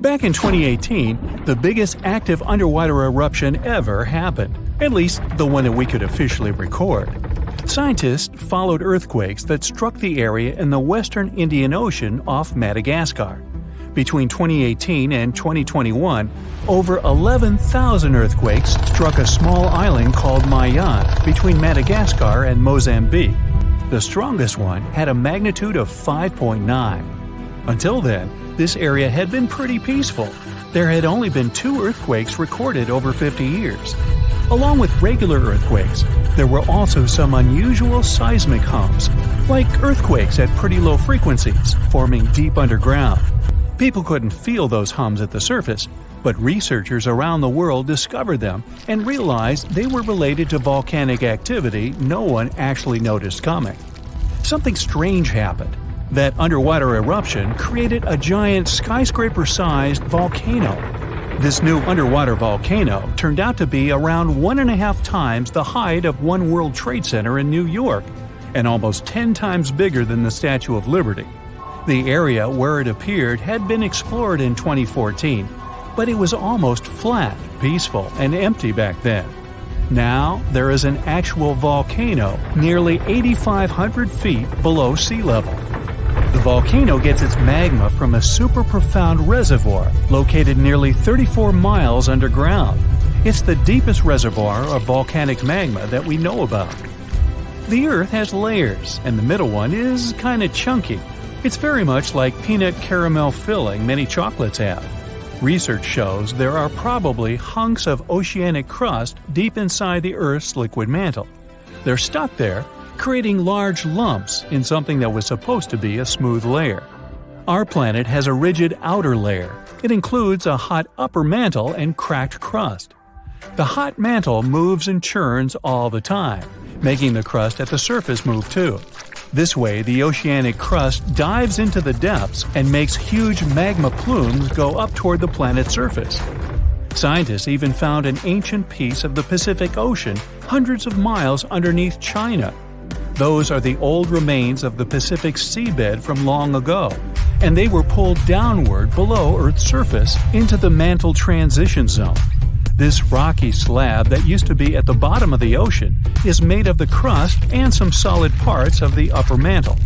Back in 2018, the biggest active underwater eruption ever happened, at least the one that we could officially record. Scientists followed earthquakes that struck the area in the western Indian Ocean off Madagascar. Between 2018 and 2021, over 11,000 earthquakes struck a small island called Mayan between Madagascar and Mozambique. The strongest one had a magnitude of 5.9. Until then, this area had been pretty peaceful. There had only been 2 earthquakes recorded over 50 years. Along with regular earthquakes, there were also some unusual seismic hums, like earthquakes at pretty low frequencies, forming deep underground. People couldn't feel those hums at the surface, but researchers around the world discovered them and realized they were related to volcanic activity no one actually noticed coming. Something strange happened. That underwater eruption created a giant skyscraper-sized volcano. This new underwater volcano turned out to be around 1.5 times the height of One World Trade Center in New York, and almost 10 times bigger than the Statue of Liberty. The area where it appeared had been explored in 2014, but it was almost flat, peaceful, and empty back then. Now, there is an actual volcano nearly 8,500 feet below sea level. The volcano gets its magma from a super profound reservoir located nearly 34 miles underground. It's the deepest reservoir of volcanic magma that we know about. The Earth has layers, and the middle one is kinda chunky. It's very much like peanut caramel filling many chocolates have. Research shows there are probably hunks of oceanic crust deep inside the Earth's liquid mantle. They're stuck there, creating large lumps in something that was supposed to be a smooth layer. Our planet has a rigid outer layer. It includes a hot upper mantle and cracked crust. The hot mantle moves and churns all the time, making the crust at the surface move too. This way, the oceanic crust dives into the depths and makes huge magma plumes go up toward the planet's surface. Scientists even found an ancient piece of the Pacific Ocean hundreds of miles underneath China. Those are the old remains of the Pacific seabed from long ago, and they were pulled downward below Earth's surface into the mantle transition zone. This rocky slab that used to be at the bottom of the ocean is made of the crust and some solid parts of the upper mantle.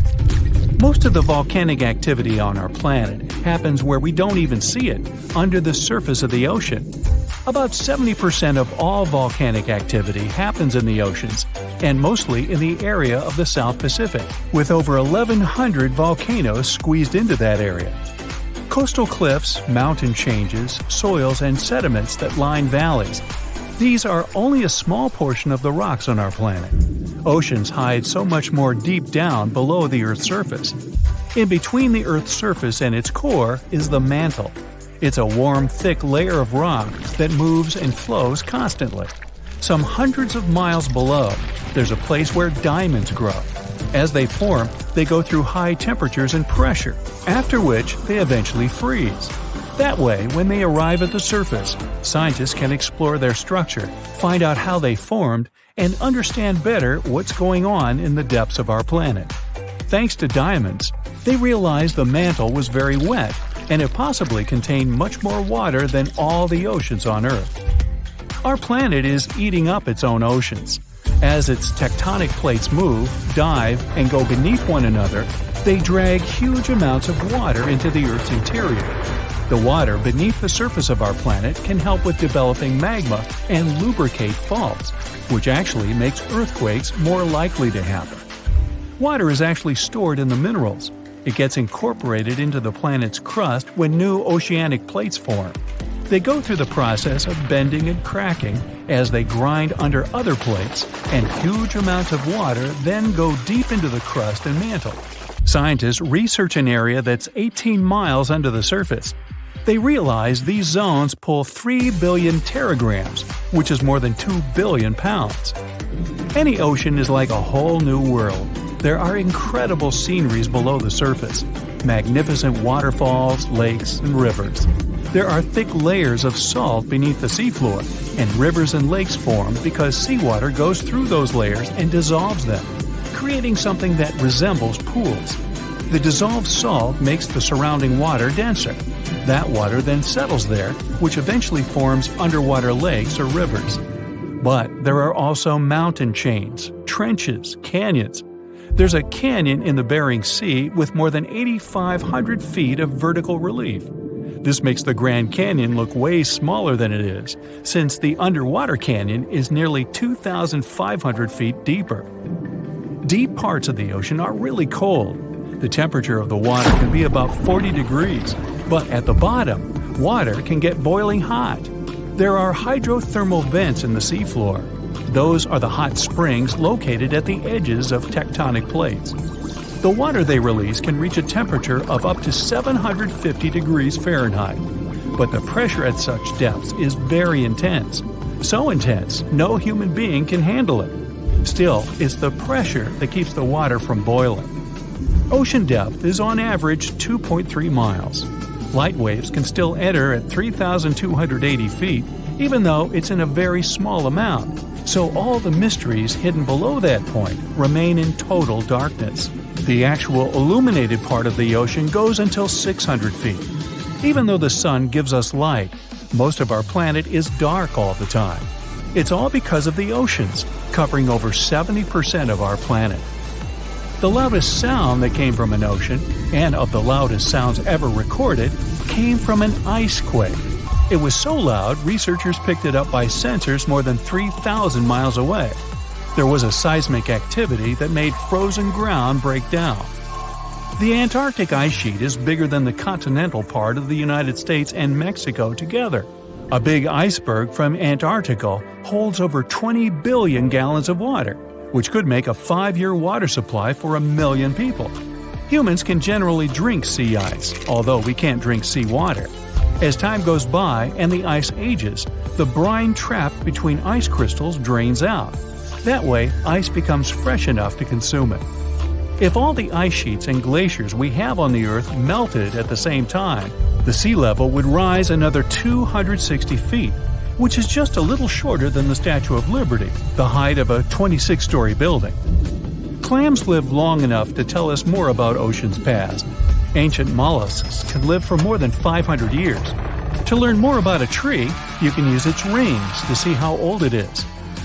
Most of the volcanic activity on our planet happens where we don't even see it, under the surface of the ocean. About 70% of all volcanic activity happens in the oceans, and mostly in the area of the South Pacific, with over 1,100 volcanoes squeezed into that area. Coastal cliffs, mountain changes, soils, and sediments that line valleys. These are only a small portion of the rocks on our planet. Oceans hide so much more deep down below the Earth's surface. In between the Earth's surface and its core is the mantle. It's a warm, thick layer of rock that moves and flows constantly. Some hundreds of miles below, there's a place where diamonds grow. As they form, they go through high temperatures and pressure, after which they eventually freeze. That way, when they arrive at the surface, scientists can explore their structure, find out how they formed, and understand better what's going on in the depths of our planet. Thanks to diamonds, they realized the mantle was very wet, and it possibly contained much more water than all the oceans on Earth. Our planet is eating up its own oceans. As its tectonic plates move, dive, and go beneath one another, they drag huge amounts of water into the Earth's interior. The water beneath the surface of our planet can help with developing magma and lubricate faults, which actually makes earthquakes more likely to happen. Water is actually stored in the minerals. It gets incorporated into the planet's crust when new oceanic plates form. They go through the process of bending and cracking as they grind under other plates, and huge amounts of water then go deep into the crust and mantle. Scientists research an area that's 18 miles under the surface. They realize these zones pull 3 billion teragrams, which is more than 2 billion pounds. Any ocean is like a whole new world. There are incredible sceneries below the surface, magnificent waterfalls, lakes, and rivers. There are thick layers of salt beneath the seafloor, and rivers and lakes form because seawater goes through those layers and dissolves them, creating something that resembles pools. The dissolved salt makes the surrounding water denser. That water then settles there, which eventually forms underwater lakes or rivers. But there are also mountain chains, trenches, canyons. There's a canyon in the Bering Sea with more than 8,500 feet of vertical relief. This makes the Grand Canyon look way smaller than it is, since the underwater canyon is nearly 2,500 feet deeper. Deep parts of the ocean are really cold. The temperature of the water can be about 40 degrees, but at the bottom, water can get boiling hot. There are hydrothermal vents in the seafloor. Those are the hot springs located at the edges of tectonic plates. The water they release can reach a temperature of up to 750 degrees Fahrenheit, but the pressure at such depths is very intense. So intense, no human being can handle it. Still, it's the pressure that keeps the water from boiling. Ocean depth is on average 2.3 miles. Light waves can still enter at 3,280 feet, even though it's in a very small amount. So all the mysteries hidden below that point remain in total darkness. The actual illuminated part of the ocean goes until 600 feet. Even though the sun gives us light, most of our planet is dark all the time. It's all because of the oceans, covering over 70% of our planet. The loudest sound that came from an ocean, and of the loudest sounds ever recorded, came from an ice quake. It was so loud, researchers picked it up by sensors more than 3,000 miles away. There was a seismic activity that made frozen ground break down. The Antarctic ice sheet is bigger than the continental part of the United States and Mexico together. A big iceberg from Antarctica holds over 20 billion gallons of water, which could make a 5-year water supply for 1 million people. Humans can generally drink sea ice, although we can't drink seawater. As time goes by and the ice ages, the brine trapped between ice crystals drains out. That way, ice becomes fresh enough to consume it. If all the ice sheets and glaciers we have on the Earth melted at the same time, the sea level would rise another 260 feet, which is just a little shorter than the Statue of Liberty, the height of a 26-story building. Clams lived long enough to tell us more about oceans past. Ancient mollusks can live for more than 500 years. To learn more about a tree, you can use its rings to see how old it is.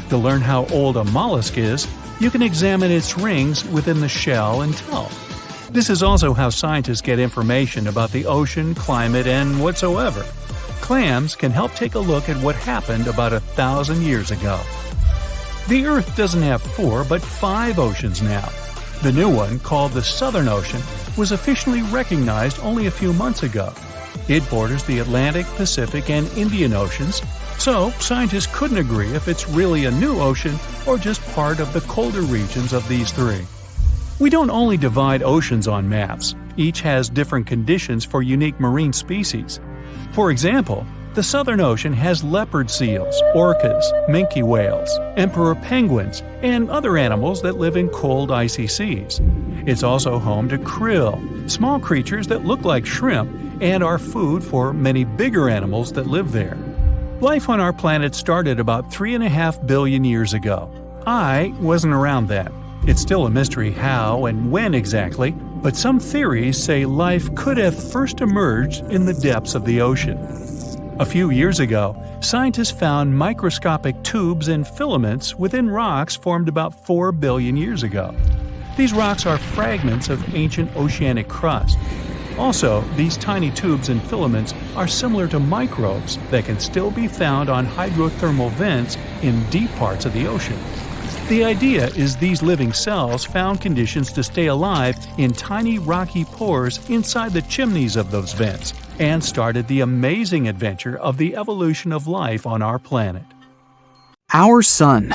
To learn how old a mollusk is, you can examine its rings within the shell and tell. This is also how scientists get information about the ocean, climate, and whatsoever. Clams can help take a look at what happened about 1,000 years ago. The Earth doesn't have 4 but 5 oceans now. The new one, called the Southern Ocean, was officially recognized only a few months ago. It borders the Atlantic, Pacific, and Indian Oceans, so scientists couldn't agree if it's really a new ocean or just part of the colder regions of these 3. We don't only divide oceans on maps, each has different conditions for unique marine species. For example, the Southern Ocean has leopard seals, orcas, minke whales, emperor penguins, and other animals that live in cold, icy seas. It's also home to krill, small creatures that look like shrimp and are food for many bigger animals that live there. Life on our planet started about 3.5 billion years ago. I wasn't around then. It's still a mystery how and when exactly, but some theories say life could have first emerged in the depths of the ocean. A few years ago, scientists found microscopic tubes and filaments within rocks formed about 4 billion years ago. These rocks are fragments of ancient oceanic crust. Also, these tiny tubes and filaments are similar to microbes that can still be found on hydrothermal vents in deep parts of the ocean. The idea is these living cells found conditions to stay alive in tiny rocky pores inside the chimneys of those vents, and started the amazing adventure of the evolution of life on our planet. Our Sun.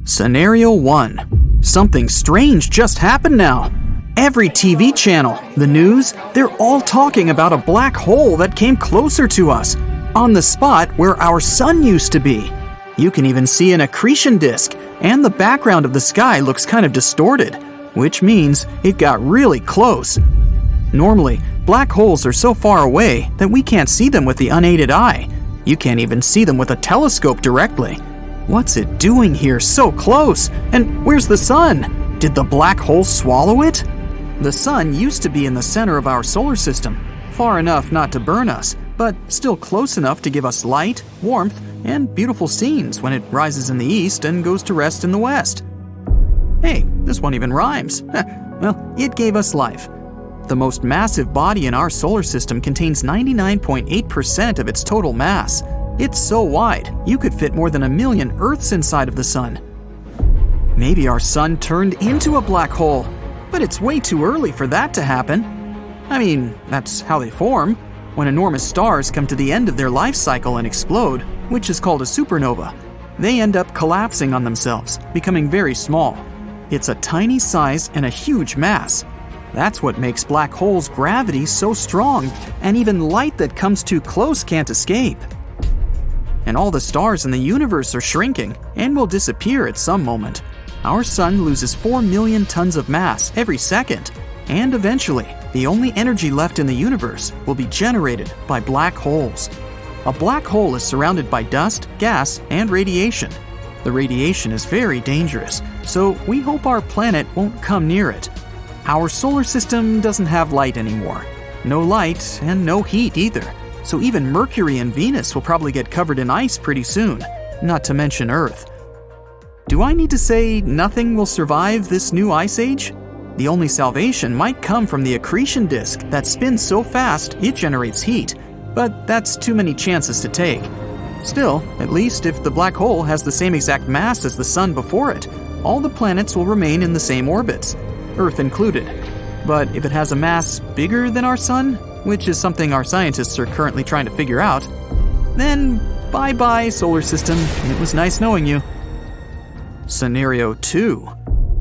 Scenario 1. Something strange just happened now. Every TV channel, the news, they're all talking about a black hole that came closer to us, on the spot where our sun used to be. You can even see an accretion disk, and the background of the sky looks kind of distorted, which means it got really close. Normally, black holes are so far away that we can't see them with the unaided eye. You can't even see them with a telescope directly. What's it doing here so close? And where's the sun? Did the black hole swallow it? The sun used to be in the center of our solar system, far enough not to burn us, but still close enough to give us light, warmth, and beautiful scenes when it rises in the east and goes to rest in the west. Hey, this one even rhymes. Well, it gave us life. The most massive body in our solar system contains 99.8% of its total mass. It's so wide, you could fit more than 1 million Earths inside of the sun. Maybe our sun turned into a black hole, but it's way too early for that to happen. I mean, that's how they form, when enormous stars come to the end of their life cycle and explode, which is called a supernova. They end up collapsing on themselves, becoming very small. It's a tiny size and a huge mass. That's what makes black holes' gravity so strong, and even light that comes too close can't escape. And all the stars in the universe are shrinking and will disappear at some moment. Our sun loses 4 million tons of mass every second, and eventually, the only energy left in the universe will be generated by black holes. A black hole is surrounded by dust, gas, and radiation. The radiation is very dangerous, so we hope our planet won't come near it. Our solar system doesn't have light anymore. No light and no heat either, so even Mercury and Venus will probably get covered in ice pretty soon, not to mention Earth. Do I need to say nothing will survive this new ice age? The only salvation might come from the accretion disk that spins so fast it generates heat, but that's too many chances to take. Still, at least if the black hole has the same exact mass as the sun before it, all the planets will remain in the same orbits, Earth included. But if it has a mass bigger than our sun, which is something our scientists are currently trying to figure out, then bye-bye, solar system. It was nice knowing you. Scenario 2.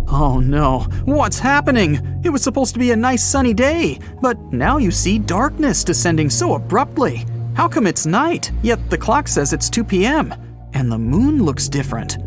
Oh no, what's happening? It was supposed to be a nice sunny day, but now you see darkness descending so abruptly. How come it's night, yet the clock says it's 2 p.m., and the moon looks different?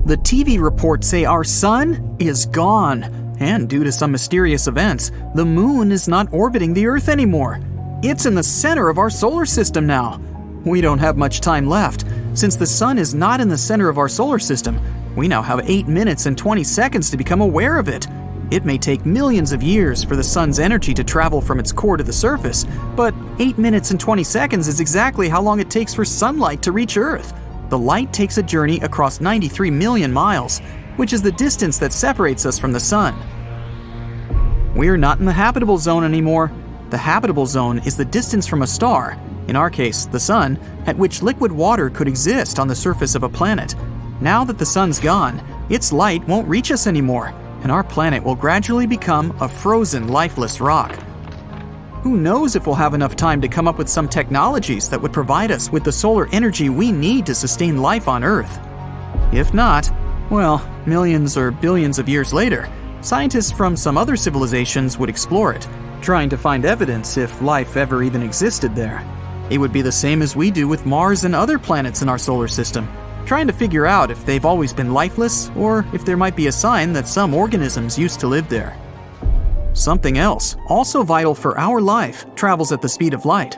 The TV reports say our sun is gone, and due to some mysterious events, the moon is not orbiting the Earth anymore. It's in the center of our solar system now. We don't have much time left. Since the sun is not in the center of our solar system, we now have 8 minutes and 20 seconds to become aware of it. It may take millions of years for the sun's energy to travel from its core to the surface, but 8 minutes and 20 seconds is exactly how long it takes for sunlight to reach Earth. The light takes a journey across 93 million miles, which is the distance that separates us from the sun. We're not in the habitable zone anymore. The habitable zone is the distance from a star, in our case, the sun, at which liquid water could exist on the surface of a planet. Now that the sun's gone, its light won't reach us anymore, and our planet will gradually become a frozen, lifeless rock. Who knows if we'll have enough time to come up with some technologies that would provide us with the solar energy we need to sustain life on Earth. If not, well, millions or billions of years later, scientists from some other civilizations would explore it, trying to find evidence if life ever even existed there. It would be the same as we do with Mars and other planets in our solar system, trying to figure out if they've always been lifeless or if there might be a sign that some organisms used to live there. Something else, also vital for our life, travels at the speed of light.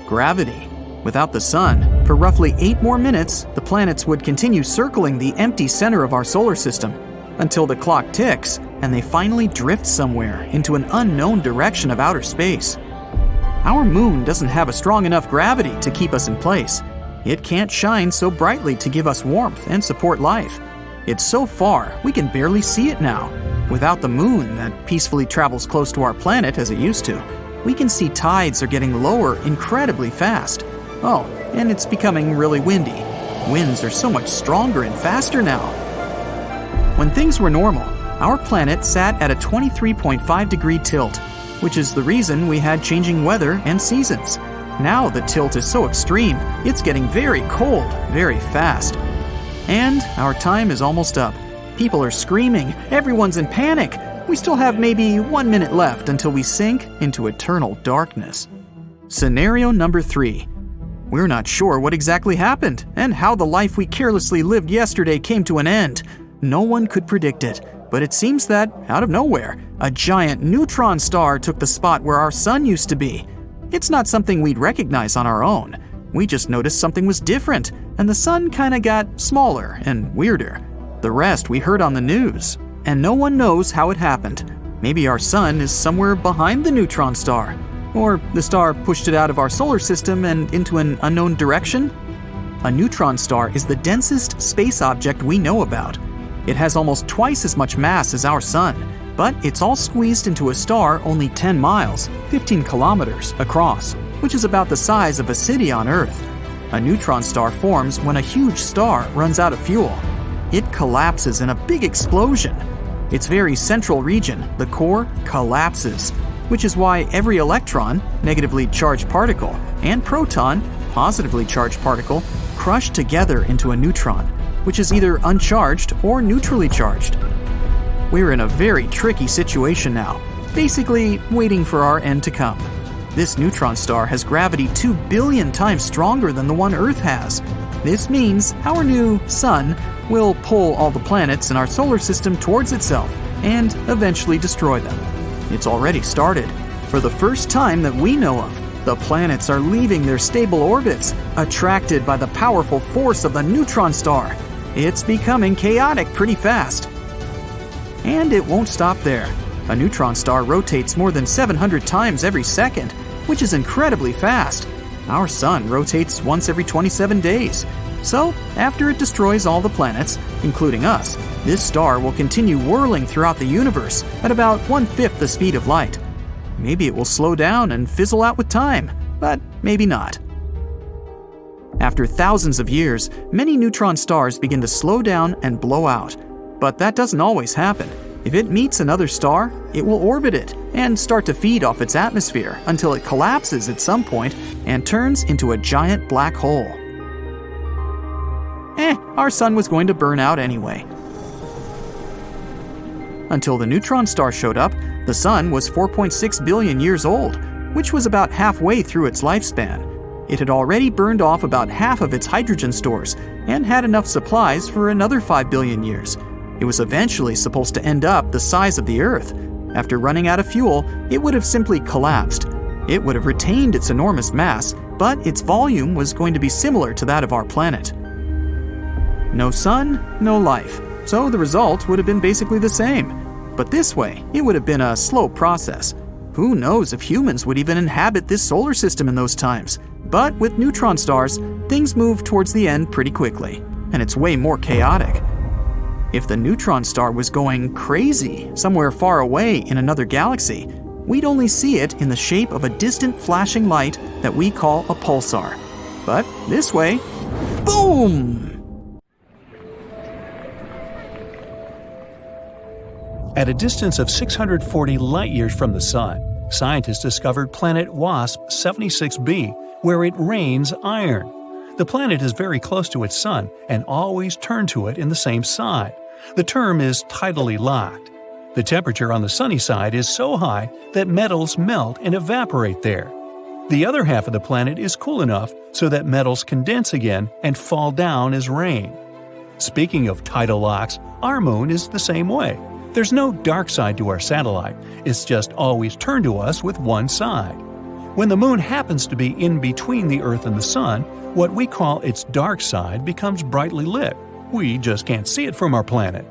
Gravity. Without the sun, for roughly 8 more minutes, the planets would continue circling the empty center of our solar system until the clock ticks and they finally drift somewhere into an unknown direction of outer space. Our moon doesn't have a strong enough gravity to keep us in place. It can't shine so brightly to give us warmth and support life. It's so far, we can barely see it now. Without the moon that peacefully travels close to our planet as it used to, we can see tides are getting lower incredibly fast. Oh, and it's becoming really windy. Winds are so much stronger and faster now. When things were normal, our planet sat at a 23.5 degree tilt, which is the reason we had changing weather and seasons. Now the tilt is so extreme, it's getting very cold, very fast. And our time is almost up. People are screaming, everyone's in panic. We still have maybe 1 minute left until we sink into eternal darkness. Scenario number 3. We're not sure what exactly happened and how the life we carelessly lived yesterday came to an end. No one could predict it, but it seems that, out of nowhere, a giant neutron star took the spot where our sun used to be. It's not something we'd recognize on our own. We just noticed something was different, and the sun kinda got smaller and weirder. The rest we heard on the news. and no one knows how it happened. Maybe our sun is somewhere behind the neutron star. Or the star pushed it out of our solar system and into an unknown direction? A neutron star is the densest space object we know about. It has almost twice as much mass as our sun, but it's all squeezed into a star only 10 miles, 15 kilometers, across, which is about the size of a city on Earth. A neutron star forms when a huge star runs out of fuel. It collapses in a big explosion. Its very central region, the core, collapses, which is why every electron, negatively charged particle, and proton, positively charged particle, crush together into a neutron, which is either uncharged or neutrally charged. We're in a very tricky situation now, basically waiting for our end to come. This neutron star has gravity 2 billion times stronger than the one Earth has. This means our new sun will pull all the planets in our solar system towards itself and eventually destroy them. It's already started. For the first time that we know of, the planets are leaving their stable orbits, attracted by the powerful force of the neutron star. It's becoming chaotic pretty fast. And it won't stop there. A neutron star rotates more than 700 times every second, which is incredibly fast. Our sun rotates once every 27 days. So, after it destroys all the planets, including us, this star will continue whirling throughout the universe at about 1/5 the speed of light. Maybe it will slow down and fizzle out with time, but maybe not. After thousands of years, many neutron stars begin to slow down and blow out. But that doesn't always happen. If it meets another star, it will orbit it and start to feed off its atmosphere until it collapses at some point and turns into a giant black hole. Our sun was going to burn out anyway. Until the neutron star showed up, the sun was 4.6 billion years old, which was about halfway through its lifespan. It had already burned off about half of its hydrogen stores and had enough supplies for another 5 billion years. It was eventually supposed to end up the size of the Earth. After running out of fuel, it would have simply collapsed. It would have retained its enormous mass, but its volume was going to be similar to that of our planet. No sun, no life, so the result would have been basically the same. But this way, it would have been a slow process. Who knows if humans would even inhabit this solar system in those times? But with neutron stars, things move towards the end pretty quickly, and it's way more chaotic. If the neutron star was going crazy somewhere far away in another galaxy, we'd only see it in the shape of a distant flashing light that we call a pulsar. But this way, boom! At a distance of 640 light-years from the Sun, scientists discovered planet WASP 76b, where it rains iron. The planet is very close to its Sun and always turned to it in the same side. The term is tidally locked. The temperature on the sunny side is so high that metals melt and evaporate there. The other half of the planet is cool enough so that metals condense again and fall down as rain. Speaking of tidal locks, our moon is the same way. There's no dark side to our satellite, it's just always turned to us with one side. When the moon happens to be in between the Earth and the Sun, what we call its dark side becomes brightly lit. We just can't see it from our planet.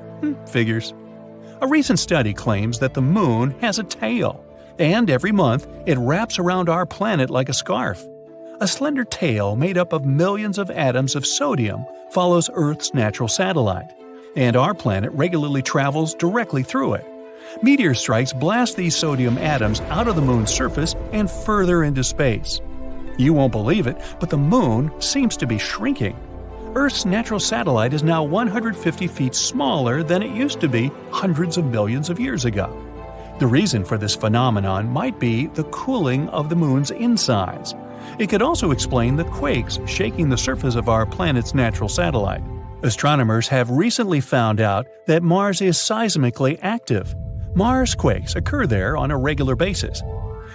Figures. A recent study claims that the moon has a tail, and every month it wraps around our planet like a scarf. A slender tail made up of millions of atoms of sodium follows Earth's natural satellite, and our planet regularly travels directly through it. Meteor strikes blast these sodium atoms out of the moon's surface and further into space. You won't believe it, but the moon seems to be shrinking. Earth's natural satellite is now 150 feet smaller than it used to be hundreds of millions of years ago. The reason for this phenomenon might be the cooling of the moon's insides. It could also explain the quakes shaking the surface of our planet's natural satellite. Astronomers have recently found out that Mars is seismically active. Mars quakes occur there on a regular basis.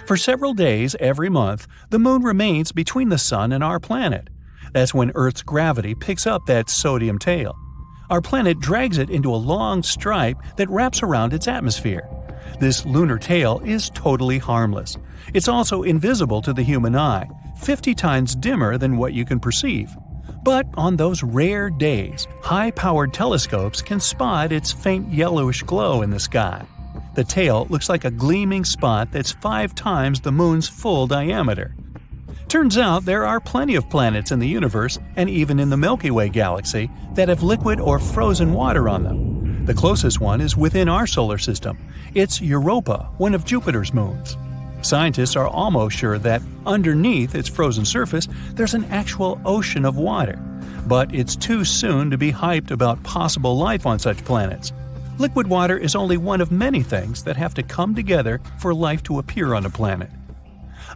For several days every month, the moon remains between the Sun and our planet. That's when Earth's gravity picks up that sodium tail. Our planet drags it into a long stripe that wraps around its atmosphere. This lunar tail is totally harmless. It's also invisible to the human eye, 50 times dimmer than what you can perceive. But on those rare days, high-powered telescopes can spot its faint yellowish glow in the sky. The tail looks like a gleaming spot that's 5 times the moon's full diameter. Turns out there are plenty of planets in the universe, and even in the Milky Way galaxy, that have liquid or frozen water on them. The closest one is within our solar system. It's Europa, one of Jupiter's moons. Scientists are almost sure that underneath its frozen surface there's an actual ocean of water. But it's too soon to be hyped about possible life on such planets. Liquid water is only one of many things that have to come together for life to appear on a planet.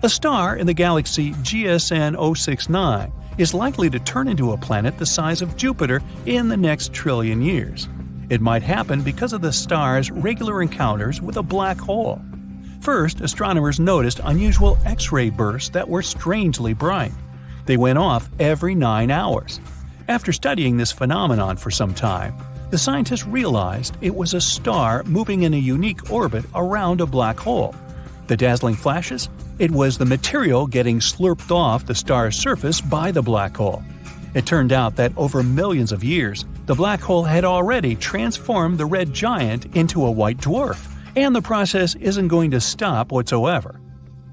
A star in the galaxy GSN 069 is likely to turn into a planet the size of Jupiter in the next trillion years. It might happen because of the star's regular encounters with a black hole. First, astronomers noticed unusual X-ray bursts that were strangely bright. They went off every 9 hours. After studying this phenomenon for some time, the scientists realized it was a star moving in a unique orbit around a black hole. The dazzling flashes? It was the material getting slurped off the star's surface by the black hole. It turned out that over millions of years, the black hole had already transformed the red giant into a white dwarf. And the process isn't going to stop whatsoever.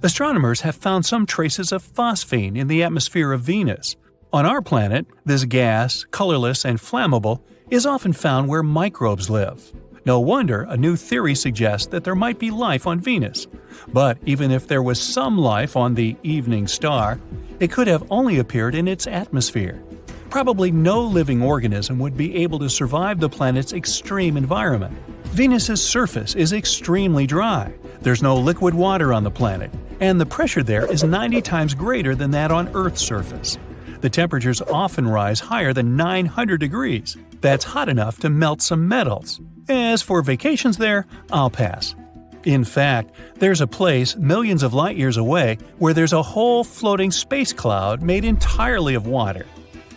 Astronomers have found some traces of phosphine in the atmosphere of Venus. On our planet, this gas, colorless and flammable, is often found where microbes live. No wonder a new theory suggests that there might be life on Venus. But even if there was some life on the evening star, it could have only appeared in its atmosphere. Probably no living organism would be able to survive the planet's extreme environment. Venus's surface is extremely dry. There's no liquid water on the planet, and the pressure there is 90 times greater than that on Earth's surface. The temperatures often rise higher than 900 degrees. That's hot enough to melt some metals. As for vacations there, I'll pass. In fact, there's a place millions of light years away where there's a whole floating space cloud made entirely of water.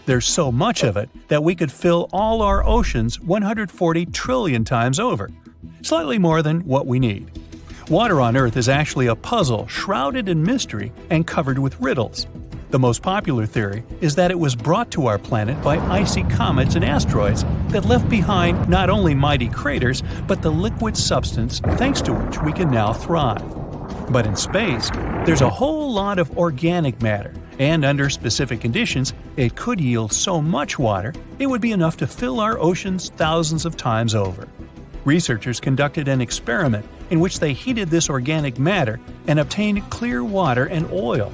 There's so much of it that we could fill all our oceans 140 trillion times over, slightly more than what we need. Water on Earth is actually a puzzle shrouded in mystery and covered with riddles. The most popular theory is that it was brought to our planet by icy comets and asteroids that left behind not only mighty craters, but the liquid substance thanks to which we can now thrive. But in space, there's a whole lot of organic matter, and under specific conditions, it could yield so much water it would be enough to fill our oceans thousands of times over. Researchers conducted an experiment in which they heated this organic matter and obtained clear water and oil.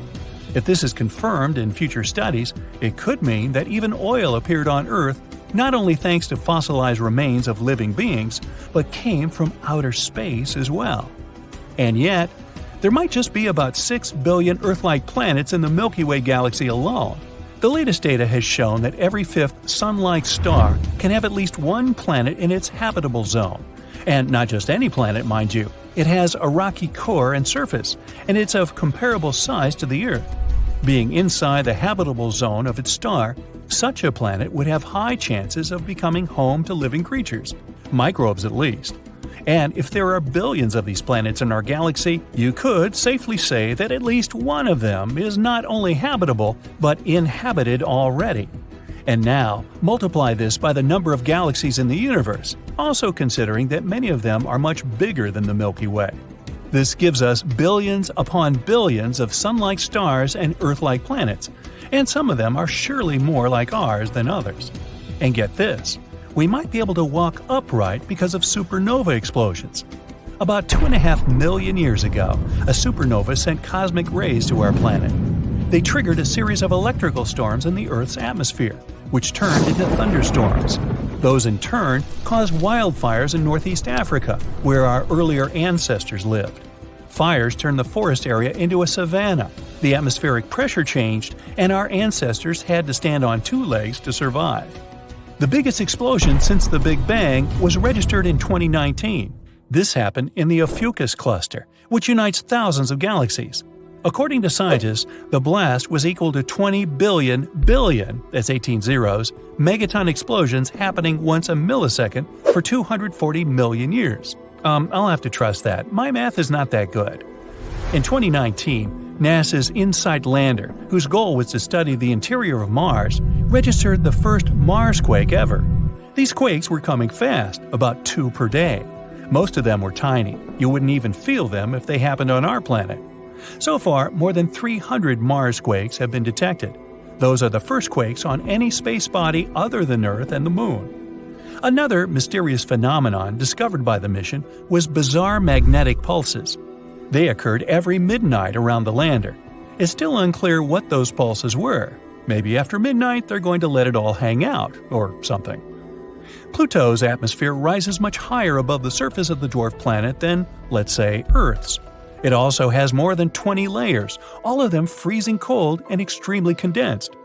If this is confirmed in future studies, it could mean that even oil appeared on Earth not only thanks to fossilized remains of living beings, but came from outer space as well. And yet, there might just be about 6 billion Earth-like planets in the Milky Way galaxy alone. The latest data has shown that every 5th Sun-like star can have at least one planet in its habitable zone. And not just any planet, mind you. It has a rocky core and surface, and it's of comparable size to the Earth. Being inside the habitable zone of its star, such a planet would have high chances of becoming home to living creatures, microbes at least. And if there are billions of these planets in our galaxy, you could safely say that at least one of them is not only habitable, but inhabited already. And now, multiply this by the number of galaxies in the universe, also considering that many of them are much bigger than the Milky Way. This gives us billions upon billions of Sun-like stars and Earth-like planets, and some of them are surely more like ours than others. And get this, we might be able to walk upright because of supernova explosions. About 2.5 million years ago, a supernova sent cosmic rays to our planet. They triggered a series of electrical storms in the Earth's atmosphere, which turned into thunderstorms. Those in turn caused wildfires in Northeast Africa, where our earlier ancestors lived. Fires turned the forest area into a savanna, the atmospheric pressure changed, and our ancestors had to stand on 2 legs to survive. The biggest explosion since the Big Bang was registered in 2019. This happened in the Ophiuchus cluster, which unites thousands of galaxies. According to scientists, the blast was equal to 20 billion, that's 18 zeros, megaton explosions happening once a millisecond for 240 million years. I'll have to trust that. My math is not that good. In 2019, NASA's InSight lander, whose goal was to study the interior of Mars, registered the first Marsquake ever. These quakes were coming fast, about 2 per day. Most of them were tiny. You wouldn't even feel them if they happened on our planet. So far, more than 300 Marsquakes have been detected. Those are the first quakes on any space body other than Earth and the Moon. Another mysterious phenomenon discovered by the mission was bizarre magnetic pulses. They occurred every midnight around the lander. It's still unclear what those pulses were. Maybe after midnight they're going to let it all hang out, or something. Pluto's atmosphere rises much higher above the surface of the dwarf planet than, let's say, Earth's. It also has more than 20 layers, all of them freezing cold and extremely condensed.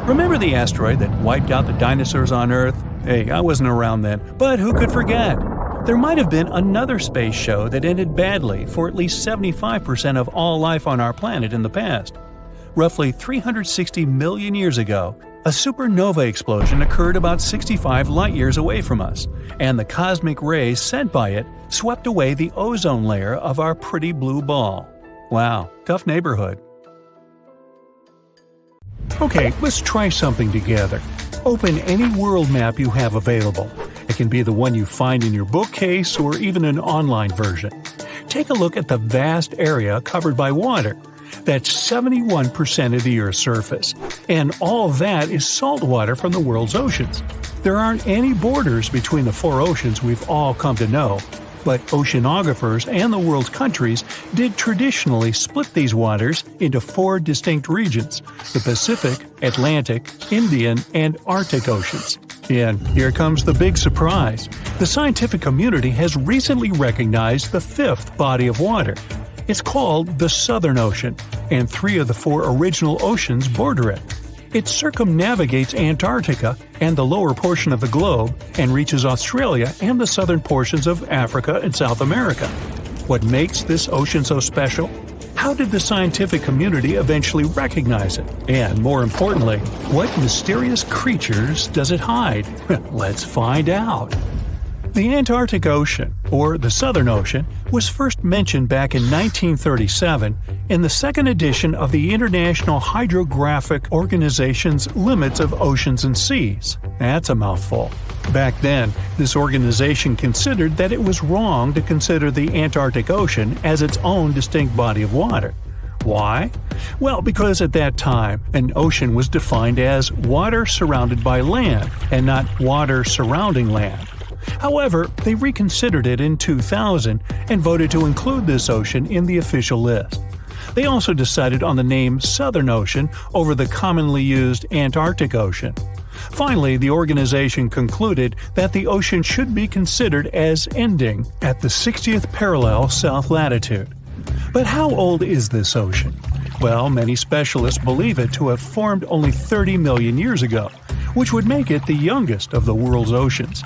Remember the asteroid that wiped out the dinosaurs on Earth? Hey, I wasn't around then, but who could forget? There might have been another space show that ended badly for at least 75% of all life on our planet in the past. Roughly 360 million years ago, a supernova explosion occurred about 65 light-years away from us, and the cosmic rays sent by it swept away the ozone layer of our pretty blue ball. Wow, tough neighborhood. Okay, let's try something together. Open any world map you have available. It can be the one you find in your bookcase or even an online version. Take a look at the vast area covered by water. That's 71% of the Earth's surface. And all that is salt water from the world's oceans. There aren't any borders between the 4 oceans we've all come to know, but oceanographers and the world's countries did traditionally split these waters into 4 distinct regions: the Pacific, Atlantic, Indian, and Arctic Oceans. And here comes the big surprise. The scientific community has recently recognized the 5th body of water. It's called the Southern Ocean, and 3 of the 4 original oceans border it. It circumnavigates Antarctica and the lower portion of the globe and reaches Australia and the southern portions of Africa and South America. What makes this ocean so special? How did the scientific community eventually recognize it? And more importantly, what mysterious creatures does it hide? Let's find out. The Antarctic Ocean, or the Southern Ocean, was first mentioned back in 1937 in the 2nd edition of the International Hydrographic Organization's Limits of Oceans and Seas. That's a mouthful. Back then, this organization considered that it was wrong to consider the Antarctic Ocean as its own distinct body of water. Why? Well, because at that time, an ocean was defined as water surrounded by land, and not water surrounding land. However, they reconsidered it in 2000 and voted to include this ocean in the official list. They also decided on the name Southern Ocean over the commonly used Antarctic Ocean. Finally, the organization concluded that the ocean should be considered as ending at the 60th parallel south latitude. But how old is this ocean? Well, many specialists believe it to have formed only 30 million years ago, which would make it the youngest of the world's oceans.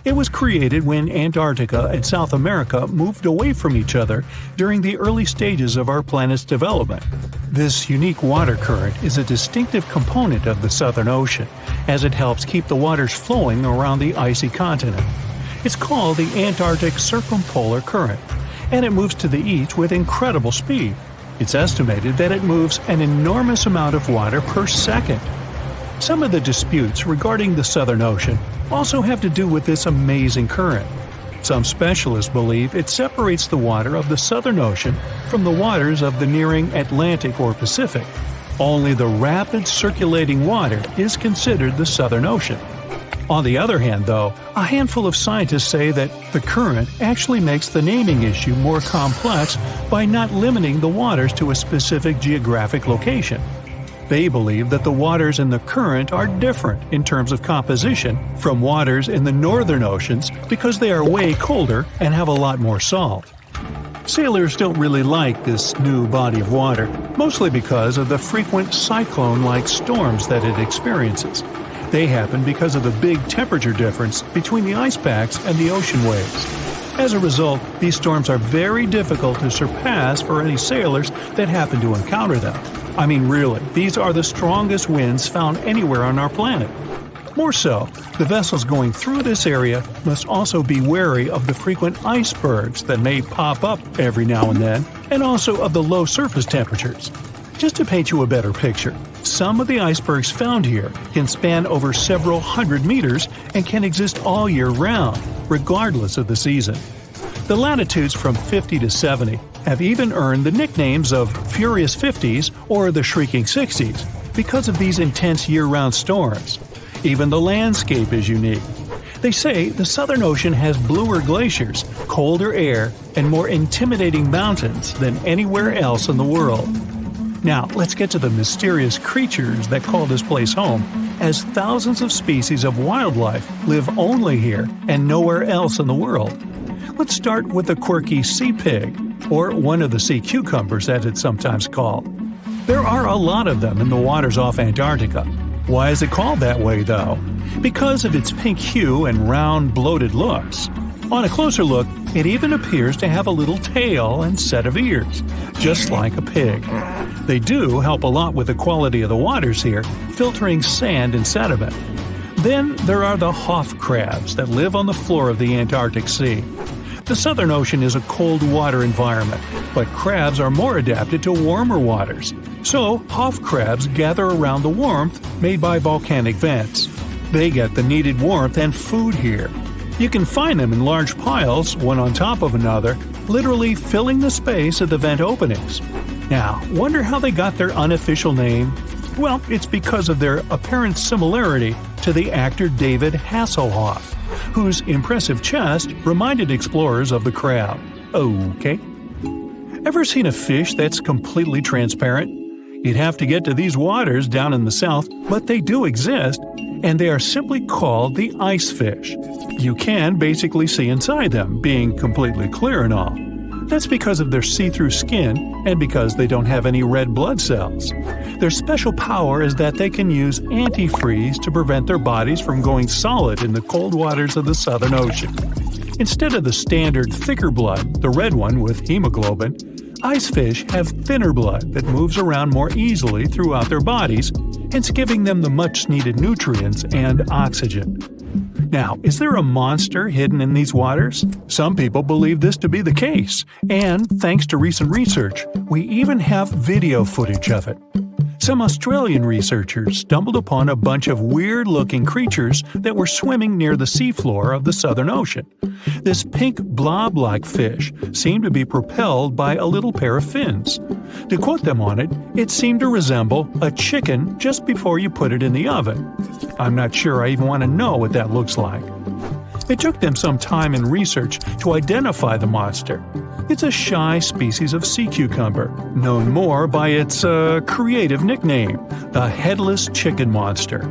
It was created when Antarctica and South America moved away from each other during the early stages of our planet's development. This unique water current is a distinctive component of the Southern Ocean, as it helps keep the waters flowing around the icy continent. It's called the Antarctic Circumpolar Current, and it moves to the east with incredible speed. It's estimated that it moves an enormous amount of water per second. Some of the disputes regarding the Southern Ocean also have to do with this amazing current. Some specialists believe it separates the water of the Southern Ocean from the waters of the nearing Atlantic or Pacific. Only the rapid circulating water is considered the Southern Ocean. On the other hand, though, a handful of scientists say that the current actually makes the naming issue more complex by not limiting the waters to a specific geographic location. They believe that the waters in the current are different in terms of composition from waters in the northern oceans because they are way colder and have a lot more salt. Sailors don't really like this new body of water, mostly because of the frequent cyclone-like storms that it experiences. They happen because of the big temperature difference between the ice packs and the ocean waves. As a result, these storms are very difficult to surpass for any sailors that happen to encounter them. I mean, really, these are the strongest winds found anywhere on our planet. More so, the vessels going through this area must also be wary of the frequent icebergs that may pop up every now and then, and also of the low surface temperatures. Just to paint you a better picture, some of the icebergs found here can span over several hundred meters and can exist all year round, regardless of the season. The latitudes from 50 to 70 have even earned the nicknames of Furious 50s or the Shrieking 60s because of these intense year-round storms. Even the landscape is unique. They say the Southern Ocean has bluer glaciers, colder air, and more intimidating mountains than anywhere else in the world. Now, let's get to the mysterious creatures that call this place home, as thousands of species of wildlife live only here and nowhere else in the world. Let's start with the quirky sea pig, or one of the sea cucumbers as it's sometimes called. There are a lot of them in the waters off Antarctica. Why is it called that way, though? Because of its pink hue and round, bloated looks. On a closer look, it even appears to have a little tail and set of ears, just like a pig. They do help a lot with the quality of the waters here, filtering sand and sediment. Then there are the Hoff crabs that live on the floor of the Antarctic Sea. The Southern Ocean is a cold water environment, but crabs are more adapted to warmer waters. So, Hoff crabs gather around the warmth made by volcanic vents. They get the needed warmth and food here. You can find them in large piles, one on top of another, literally filling the space at the vent openings. Now, wonder how they got their unofficial name? Well, it's because of their apparent similarity to the actor David Hasselhoff, whose impressive chest reminded explorers of the crab. Okay. Ever seen a fish that's completely transparent? You'd have to get to these waters down in the south, but they do exist, and they are simply called the ice fish. You can basically see inside them, being completely clear and all. That's because of their see-through skin and because they don't have any red blood cells. Their special power is that they can use antifreeze to prevent their bodies from going solid in the cold waters of the Southern Ocean. Instead of the standard thicker blood, the red one with hemoglobin, ice fish have thinner blood that moves around more easily throughout their bodies, hence giving them the much-needed nutrients and oxygen. Now, is there a monster hidden in these waters? Some people believe this to be the case, and thanks to recent research, we even have video footage of it. Some Australian researchers stumbled upon a bunch of weird-looking creatures that were swimming near the seafloor of the Southern Ocean. This pink blob-like fish seemed to be propelled by a little pair of fins. To quote them on it, it seemed to resemble a chicken just before you put it in the oven. I'm not sure I even want to know what that looks like. It took them some time and research to identify the monster. It's a shy species of sea cucumber, known more by its creative nickname, the headless chicken monster.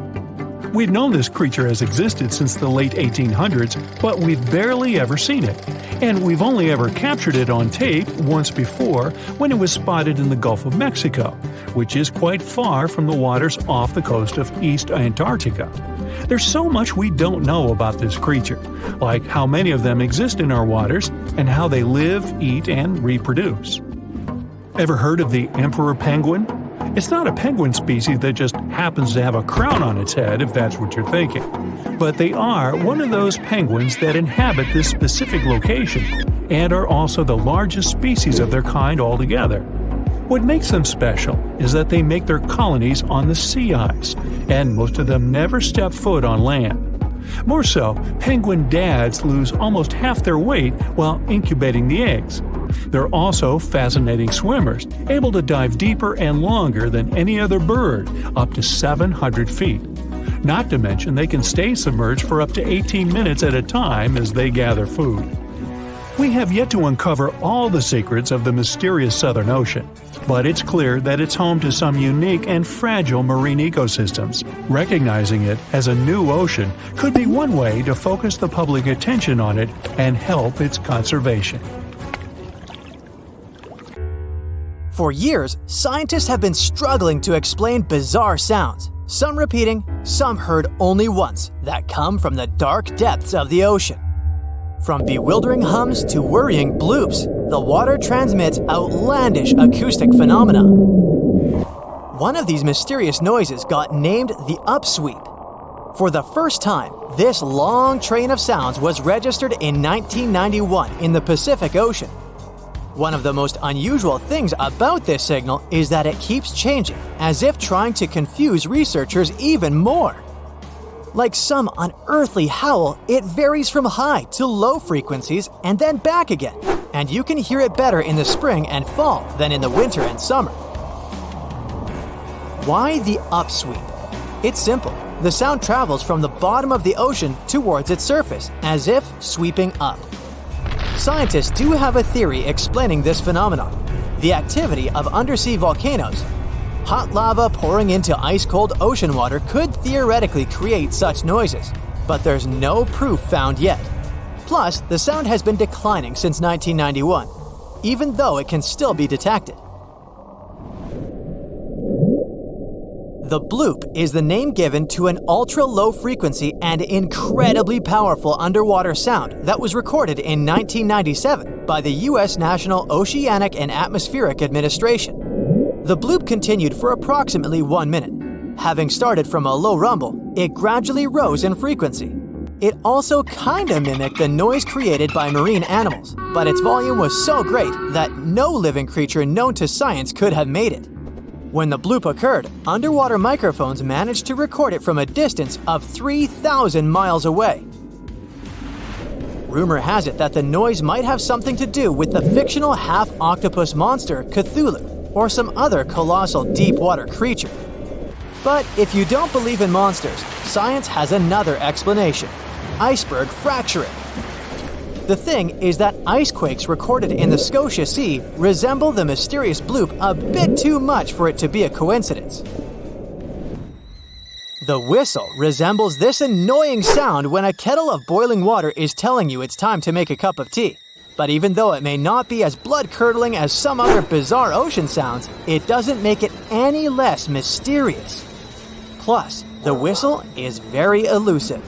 We've known this creature has existed since the late 1800s, but we've barely ever seen it. And we've only ever captured it on tape once before when it was spotted in the Gulf of Mexico, which is quite far from the waters off the coast of East Antarctica. There's so much we don't know about this creature, like how many of them exist in our waters and how they live, eat, and reproduce. Ever heard of the emperor penguin? It's not a penguin species that just happens to have a crown on its head, if that's what you're thinking. But they are one of those penguins that inhabit this specific location and are also the largest species of their kind altogether. What makes them special is that they make their colonies on the sea ice, and most of them never step foot on land. More so, penguin dads lose almost half their weight while incubating the eggs. They're also fascinating swimmers, able to dive deeper and longer than any other bird, up to 700 feet. Not to mention they can stay submerged for up to 18 minutes at a time as they gather food. We have yet to uncover all the secrets of the mysterious Southern Ocean, but it's clear that it's home to some unique and fragile marine ecosystems. Recognizing it as a new ocean could be one way to focus the public attention on it and help its conservation. For years, scientists have been struggling to explain bizarre sounds, some repeating, some heard only once, that come from the dark depths of the ocean. From bewildering hums to worrying bloops, the water transmits outlandish acoustic phenomena. One of these mysterious noises got named the upsweep. For the first time, this long train of sounds was registered in 1991 in the Pacific Ocean. One of the most unusual things about this signal is that it keeps changing, as if trying to confuse researchers even more. Like some unearthly howl, it varies from high to low frequencies and then back again, and you can hear it better in the spring and fall than in the winter and summer. Why the upsweep? It's simple. The sound travels from the bottom of the ocean towards its surface, as if sweeping up. Scientists do have a theory explaining this phenomenon: the activity of undersea volcanoes. Hot lava pouring into ice-cold ocean water could theoretically create such noises, but there's no proof found yet. Plus, the sound has been declining since 1991, even though it can still be detected. The bloop is the name given to an ultra-low frequency and incredibly powerful underwater sound that was recorded in 1997 by the U.S. National Oceanic and Atmospheric Administration. The bloop continued for approximately 1 minute. Having started from a low rumble, it gradually rose in frequency. It also kinda mimicked the noise created by marine animals, but its volume was so great that no living creature known to science could have made it. When the bloop occurred, underwater microphones managed to record it from a distance of 3,000 miles away. Rumor has it that the noise might have something to do with the fictional half-octopus monster Cthulhu, or some other colossal deep-water creature. But if you don't believe in monsters, science has another explanation: iceberg fracturing. The thing is that icequakes recorded in the Scotia Sea resemble the mysterious bloop a bit too much for it to be a coincidence. The whistle resembles this annoying sound when a kettle of boiling water is telling you it's time to make a cup of tea. But even though it may not be as blood-curdling as some other bizarre ocean sounds, it doesn't make it any less mysterious. Plus, the whistle is very elusive.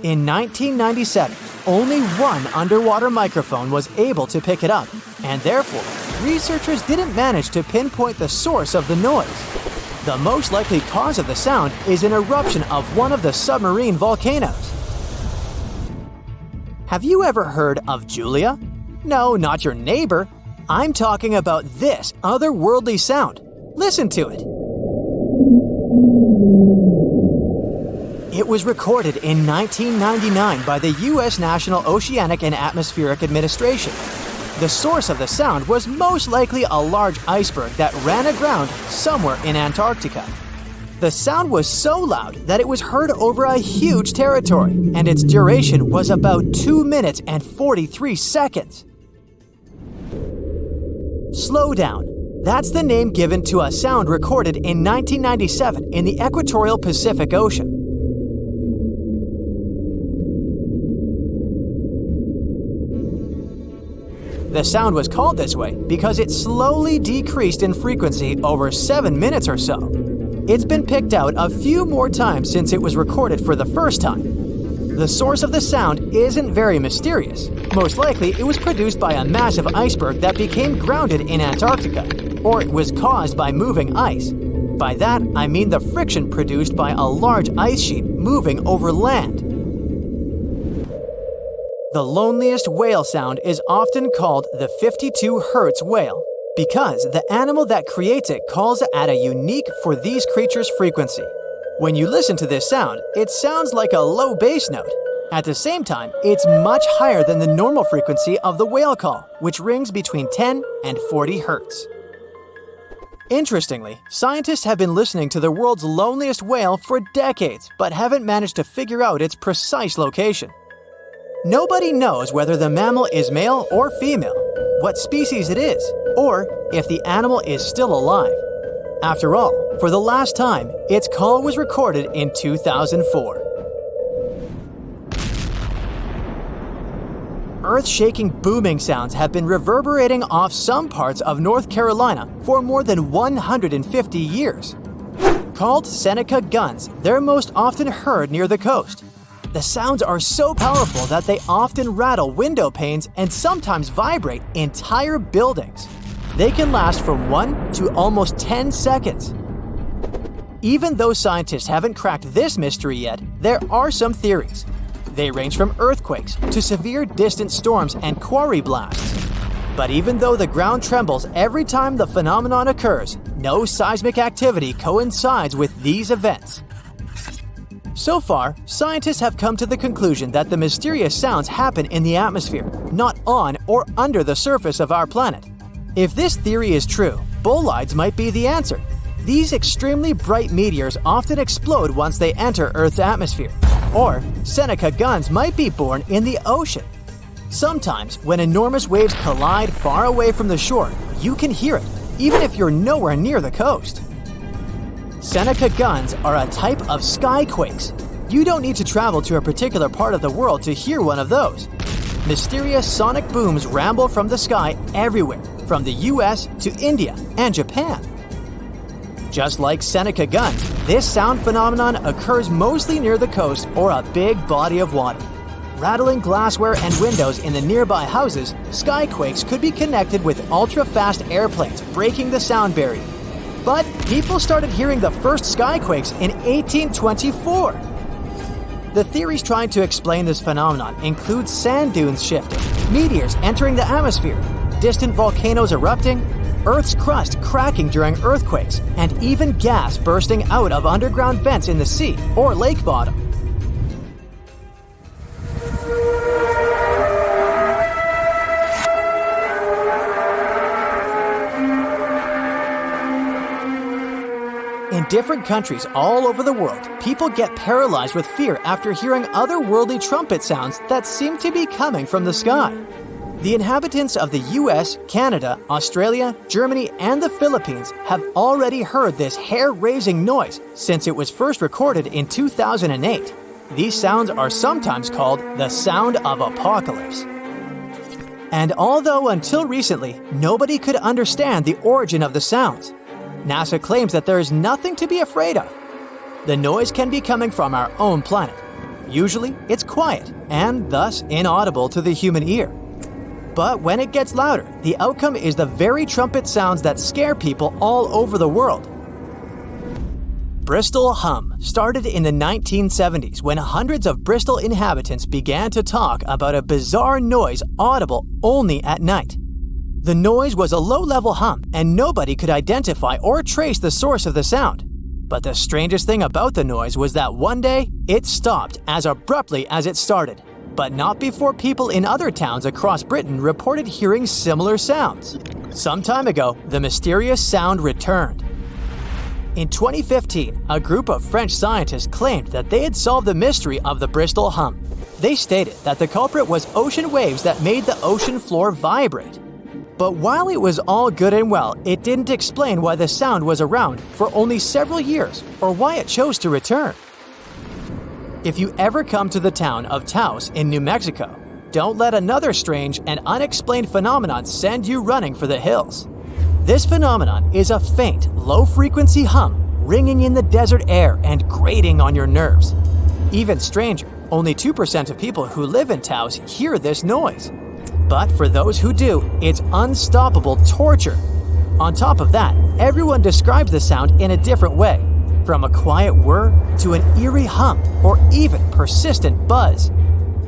In 1997, only one underwater microphone was able to pick it up, and therefore, researchers didn't manage to pinpoint the source of the noise. The most likely cause of the sound is an eruption of one of the submarine volcanoes. Have you ever heard of Julia? No, not your neighbor. I'm talking about this otherworldly sound. Listen to it. It was recorded in 1999 by the U.S. National Oceanic and Atmospheric Administration. The source of the sound was most likely a large iceberg that ran aground somewhere in Antarctica. The sound was so loud that it was heard over a huge territory, and its duration was about 2 minutes and 43 seconds. Slow down. That's the name given to a sound recorded in 1997 in the equatorial Pacific Ocean. The sound was called this way because it slowly decreased in frequency over 7 minutes or so. It's been picked out a few more times since it was recorded for the first time. The source of the sound isn't very mysterious. Most likely, it was produced by a massive iceberg that became grounded in Antarctica, or it was caused by moving ice. By that, I mean the friction produced by a large ice sheet moving over land. The loneliest whale sound is often called the 52 Hz whale because the animal that creates it calls at a unique for these creatures frequency. When you listen to this sound, it sounds like a low bass note. At the same time, it's much higher than the normal frequency of the whale call, which rings between 10 and 40 Hz. Interestingly, scientists have been listening to the world's loneliest whale for decades, but haven't managed to figure out its precise location. Nobody knows whether the mammal is male or female, what species it is, or if the animal is still alive. After all, for the last time, its call was recorded in 2004. Earth-shaking booming sounds have been reverberating off some parts of North Carolina for more than 150 years. Called Seneca guns, they're most often heard near the coast. The sounds are so powerful that they often rattle window panes and sometimes vibrate entire buildings. They can last from 1 to almost 10 seconds. Even though scientists haven't cracked this mystery yet, there are some theories. They range from earthquakes to severe distant storms and quarry blasts. But even though the ground trembles every time the phenomenon occurs, no seismic activity coincides with these events. So far, scientists have come to the conclusion that the mysterious sounds happen in the atmosphere, not on or under the surface of our planet. If this theory is true, bolides might be the answer. These extremely bright meteors often explode once they enter Earth's atmosphere. Or Seneca guns might be born in the ocean. Sometimes, when enormous waves collide far away from the shore, you can hear it, even if you're nowhere near the coast. Seneca guns are a type of skyquakes. You don't need to travel to a particular part of the world to hear one of those. Mysterious sonic booms ramble from the sky everywhere, from the US to India and Japan. Just like Seneca guns, this sound phenomenon occurs mostly near the coast or a big body of water. Rattling glassware and windows in the nearby houses, skyquakes could be connected with ultra-fast airplanes breaking the sound barrier. But people started hearing the first skyquakes in 1824. The theories trying to explain this phenomenon include sand dunes shifting, meteors entering the atmosphere, distant volcanoes erupting, Earth's crust cracking during earthquakes, and even gas bursting out of underground vents in the sea or lake bottom. In different countries all over the world, people get paralyzed with fear after hearing otherworldly trumpet sounds that seem to be coming from the sky. The inhabitants of the US, Canada, Australia, Germany, and the Philippines have already heard this hair-raising noise since it was first recorded in 2008. These sounds are sometimes called the sound of apocalypse. And although until recently, nobody could understand the origin of the sounds, NASA claims that there is nothing to be afraid of. The noise can be coming from our own planet. Usually, it's quiet and thus inaudible to the human ear. But when it gets louder, the outcome is the very trumpet sounds that scare people all over the world. Bristol hum started in the 1970s when hundreds of Bristol inhabitants began to talk about a bizarre noise audible only at night. The noise was a low-level hum, and nobody could identify or trace the source of the sound. But the strangest thing about the noise was that one day, it stopped as abruptly as it started. But not before people in other towns across Britain reported hearing similar sounds. Some time ago, the mysterious sound returned. In 2015, a group of French scientists claimed that they had solved the mystery of the Bristol hum. They stated that the culprit was ocean waves that made the ocean floor vibrate. But while it was all good and well, it didn't explain why the sound was around for only several years or why it chose to return. If you ever come to the town of Taos in New Mexico, don't let another strange and unexplained phenomenon send you running for the hills. This phenomenon is a faint, low-frequency hum ringing in the desert air and grating on your nerves. Even stranger, only 2% of people who live in Taos hear this noise. But for those who do, it's unstoppable torture. On top of that, everyone describes the sound in a different way, from a quiet whir to an eerie hum or even persistent buzz.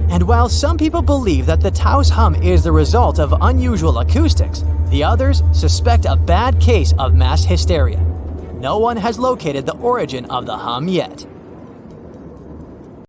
And while some people believe that the Taos hum is the result of unusual acoustics, the others suspect a bad case of mass hysteria. No one has located the origin of the hum yet.